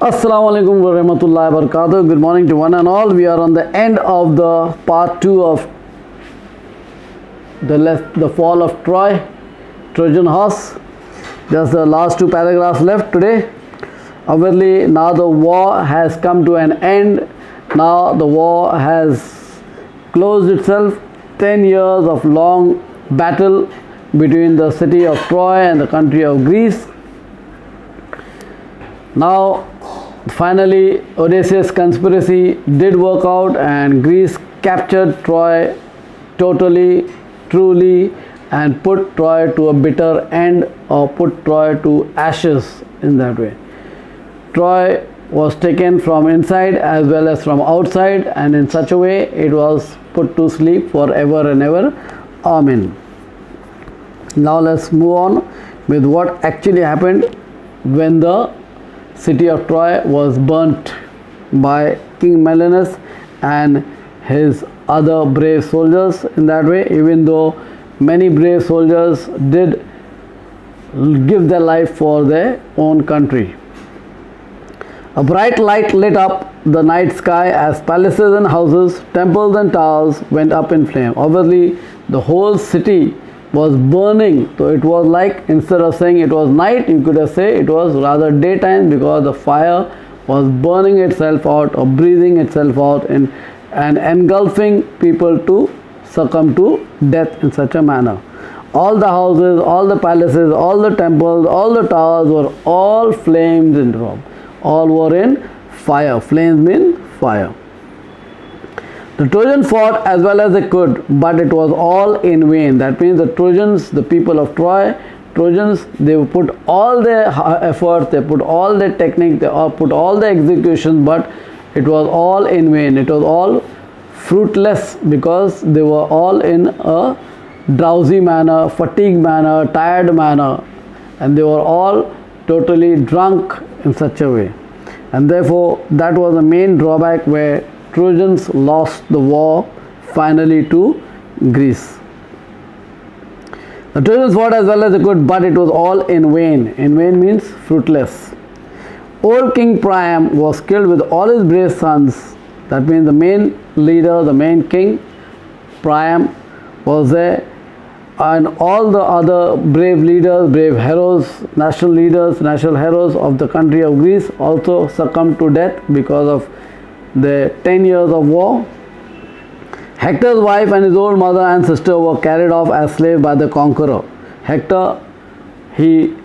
Assalamu alaikum wa rahmatullahi wa barakatuh. Good morning to one and all. We are on the end of the part 2 of the fall of Troy, Trojan horse. Just the last 2 paragraphs left today. Obviously, now the war has come to an end. Now the war has closed itself. 10 years of long battle between the city of Troy and the country of Greece. Now finally Odysseus' conspiracy did work out and Greece captured Troy totally, truly, and put Troy to a bitter end, or put Troy to ashes in that way. Troy was taken from inside as well as from outside, and in such a way it was put to sleep forever and ever. Amen. Now let's move on with what actually happened when the city of Troy was burnt by King Melinda and his other brave soldiers in that way, even though many brave soldiers did give their life for their own country. A bright light lit up the night sky as palaces and houses, temples and towers went up in flame. Obviously, the whole city was burning, so it was like, instead of saying it was night, you could have said it was rather daytime, because the fire was burning itself out or breathing itself out and engulfing people to succumb to death in such a manner. All the houses, all the palaces, all the temples, all the towers were all flames in Rome. All were in fire. Flames mean fire. The Trojans fought as well as they could, but it was all in vain. That means the Trojans, the people of Troy, Trojans, they put all their effort, they put all their technique, they put all the execution, but it was all in vain. It was all fruitless, because they were all in a drowsy manner, fatigued manner, tired manner, and they were all totally drunk in such a way. And therefore, that was the main drawback, where Trojans lost the war finally to Greece. The Trojans fought as well as they could, but it was all in vain. In vain means fruitless. Old King Priam was killed with all his brave sons. That means the main leader, the main king, Priam, was there, and all the other brave leaders, brave heroes, national leaders, national heroes of the country of Greece also succumbed to death because of the 10 years of war. Hector's wife and his old mother and sister were carried off as slaves by the conqueror. Hector, he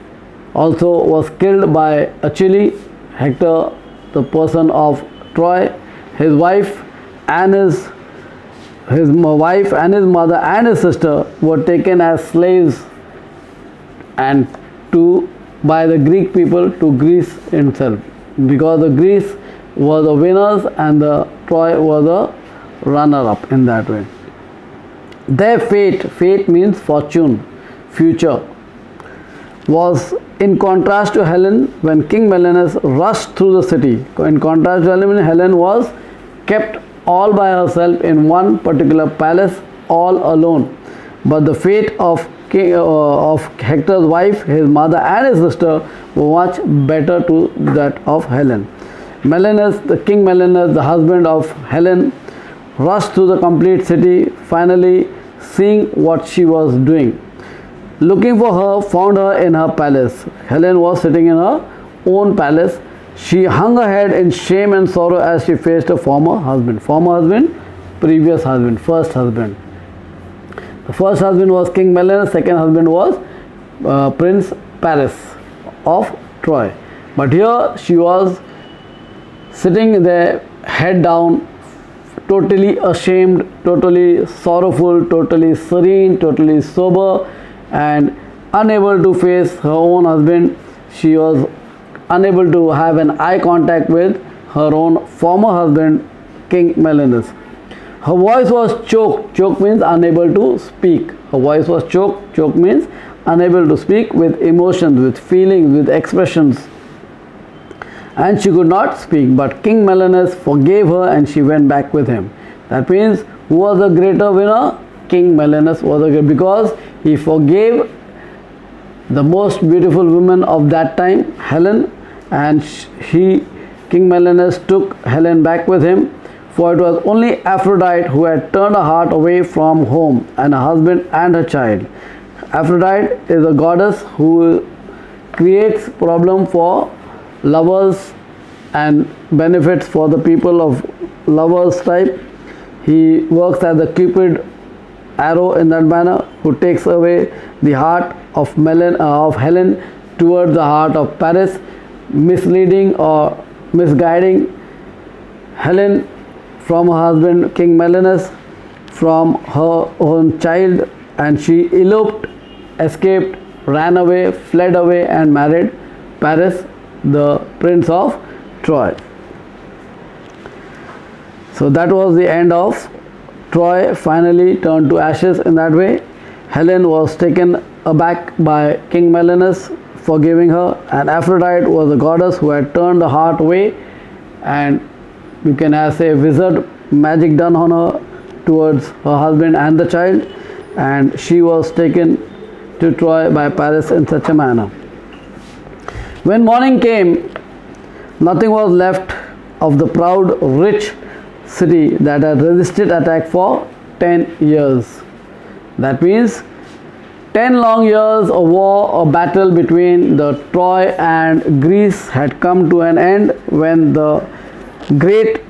also was killed by Achilles. Hector, the person of Troy, his wife and his mother and his sister were taken as slaves and by the Greek people to Greece itself, because the Greece were the winners and the Troy were the runner-up in that way. Their fate means fortune, future, was in contrast to Helen when King Melinda rushed through the city. In contrast to Helen was kept all by herself in one particular palace, all alone. But the fate of Hector's wife, his mother and his sister were much better to that of Helen. The King Melinda, the husband of Helen, rushed through the complete city, finally seeing what she was doing. Looking for her, found her in her palace. Helen was sitting in her own palace. She hung her head in shame and sorrow as she faced her former husband. Former husband, previous husband, first husband. The first husband was King Melinda, second husband was Prince Paris of Troy. But here she was sitting there, head down, totally ashamed, totally sorrowful, totally serene, totally sober, and unable to face her own husband. She was unable to have an eye contact with her own former husband, King Melinda. Her voice was choked. Choke means unable to speak. Her voice was choked. Choke means unable to speak, with emotions, with feelings, with expressions. And she could not speak, but King Melinda forgave her and she went back with him. That means, who was the greater winner? King Melinda was the greater, because he forgave the most beautiful woman of that time, Helen, and he King Melinda took Helen back with him, for it was only Aphrodite who had turned her heart away from home and her husband and her child. Aphrodite is a goddess who creates problem for lovers and benefits for the people of lovers type. He works as a cupid arrow in that manner, who takes away the heart of Helen towards the heart of Paris, misleading or misguiding Helen from her husband King Melinda, from her own child, and she eloped, escaped, ran away, fled away and married Paris, the prince of Troy. So that was the end of Troy, finally turned to ashes in that way. Helen was taken aback by King Melinda, forgiving her, and Aphrodite was a goddess who had turned the heart away, and you can say wizard magic done on her towards her husband and the child, and she was taken to Troy by Paris in such a manner. When morning came, nothing was left of the proud, rich city that had resisted attack for 10 years. That means 10 long years of war or battle between the Troy and Greece had come to an end when the great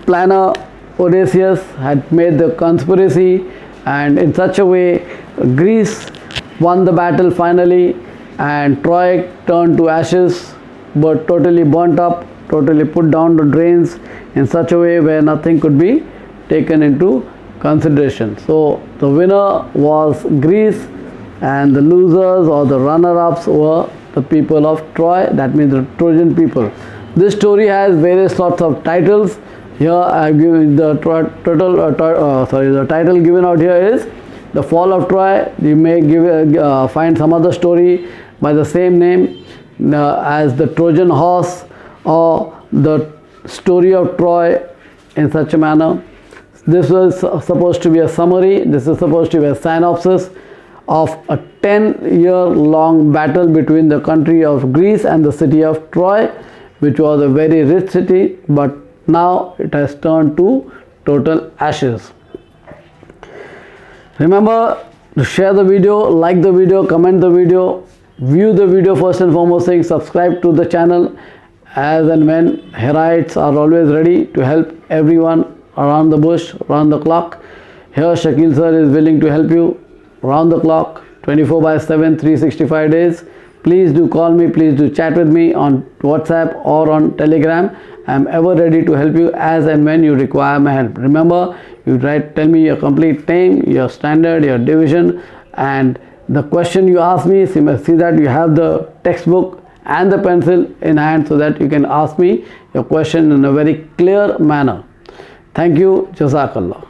planner Odysseus had made the conspiracy, and in such a way Greece won the battle finally, and Troy turned to ashes, but totally burnt up, totally put down the drains in such a way where nothing could be taken into consideration. So the winner was Greece, and the losers or the runner-ups were the people of Troy, that means the Trojan people. This story has various sorts of titles. Here I have given the the title given out here is The Fall of Troy. You may find some other story by the same name as the Trojan Horse or the Story of Troy, in such a manner. This was supposed to be a summary. This is supposed to be a synopsis of a 10-year-long battle between the country of Greece and the city of Troy, which was a very rich city, but now it has turned to total ashes. Remember to share the video, like the video, comment the video, view the video first and foremost thing, subscribe to the channel, as and when Herites are always ready to help everyone around the bush, around the clock. Here Shakil sir is willing to help you round the clock, 24/7, 365 days. Please do call me, please do chat with me on WhatsApp or on Telegram. I am ever ready to help you as and when you require my help. Remember, you tell me your complete name, your standard, your division, and the question you ask me, so you must see that you have the textbook and the pencil in hand so that you can ask me your question in a very clear manner. Thank you. Jazakallah.